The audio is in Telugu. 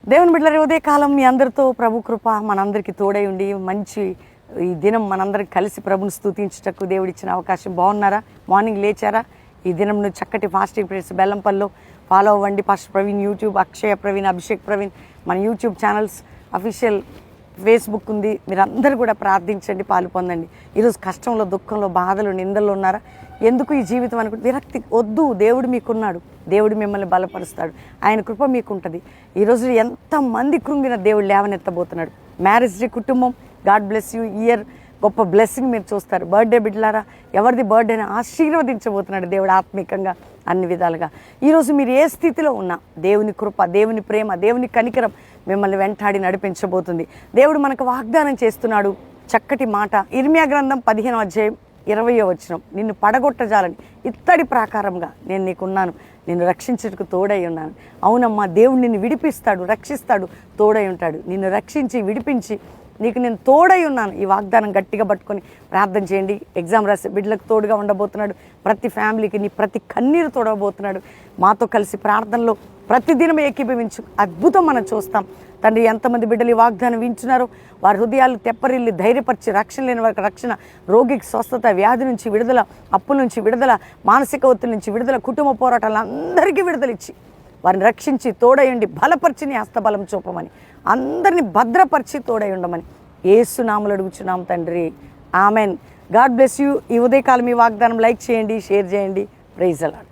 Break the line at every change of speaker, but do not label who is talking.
దేవుని బిడ్డలారా, ఉదయ కాలం మీ అందరితో ప్రభు కృప మనందరికీ తోడై ఉండి మంచి ఈ దినం మనందరం కలిసి ప్రభుని స్తుతించుటకు దేవుడిచ్చిన అవకాశం. బాగున్నారా? మార్నింగ్ లేచారా? ఈ దినంను చక్కటి ఫాస్టింగ్ ప్రేయర్స్ బెల్లంపల్లిలో ఫాలో అవ్వండి. పాస్టర్ ప్రవీణ్ యూట్యూబ్, అక్షయ ప్రవీణ్, అభిషేక్ ప్రవీణ్ మన యూట్యూబ్ ఛానల్స్, అఫీషియల్ ఫేస్బుక్ ఉంది. మీరందరూ కూడా ప్రార్థించండి, పాలు పొందండి. ఈరోజు కష్టంలో, దుఃఖంలో, బాధలు, నిందల్లో ఉన్నారా? ఎందుకు ఈ జీవితం అనుకుంటే విరక్తి వద్దు. దేవుడు మీకున్నాడు. దేవుడు మిమ్మల్ని బలపరుస్తాడు. ఆయన కృప మీకుంటుంది. ఈరోజు ఎంతమంది కృంగిన దేవుడు లేవనెత్తబోతున్నాడు. మ్యారేజ్ డే కుటుంబం, గాడ్ బ్లెస్ యూ. ఇయర్ గొప్ప బ్లెస్సింగ్ మీరు చూస్తారు. బర్త్డే బిడ్డలారా, ఎవరిది బర్త్డేని ఆశీర్వదించబోతున్నాడు దేవుడు ఆత్మీకంగా అన్ని విధాలుగా. ఈరోజు మీరు ఏ స్థితిలో ఉన్నా దేవుని కృప, దేవుని ప్రేమ, దేవుని కనికరం మిమ్మల్ని వెంటాడి నడిపించబోతుంది. దేవుడు మనకు వాగ్దానం చేస్తున్నాడు చక్కటి మాట. ఇర్మియా గ్రంథం 15వ అధ్యాయం 20వ వచనం, నిన్ను పడగొట్టజాలని ఇత్తడి ప్రాకారంగా నేను నీకున్నాను, నిన్ను రక్షించుటకు తోడై ఉన్నాను. అవునమ్మా, దేవుడు నిన్ను విడిపిస్తాడు, రక్షిస్తాడు, తోడై ఉంటాడు. నిన్ను రక్షించి విడిపించి నీకు నేను తోడై ఉన్నాను. ఈ వాగ్దానం గట్టిగా పట్టుకొని ప్రార్థన చేయండి. ఎగ్జామ్ రాసే బిడ్డలకు తోడుగా ఉండబోతున్నాడు. ప్రతి ఫ్యామిలీకి నీ ప్రతి కన్నీరు తోడబోతున్నాడు. మాతో కలిసి ప్రార్థనలో ప్రతిదినం ఏకీభవించు. అద్భుతం మనం చూస్తాం. తండ్రి, ఎంతమంది బిడ్డలు ఈ వాగ్దానం వింటున్నారో వారి హృదయాలు తెప్పరిల్లి ధైర్యపరిచి, రక్షణ లేని వారికి రక్షణ, రోగికి స్వస్థత, వ్యాధి నుంచి విడుదల, అప్పుల నుంచి విడుదల, మానసిక ఒత్తిడి నుంచి విడుదల, కుటుంబ పోరాటాలు అందరికీ విడుదల ఇచ్చి వారిని రక్షించి తోడయండి, బలపరిచి నీ హస్తబలం చూపమని, అందరినీ భద్రపరిచి తోడై ఉండమని యేసు నామములో అడుగుచున్నాం తండ్రి, ఆమెన్. God bless you. ఈ ఉదయకాలం ఈ వాగ్దానం లైక్ చేయండి, షేర్ చేయండి. Praise the lord.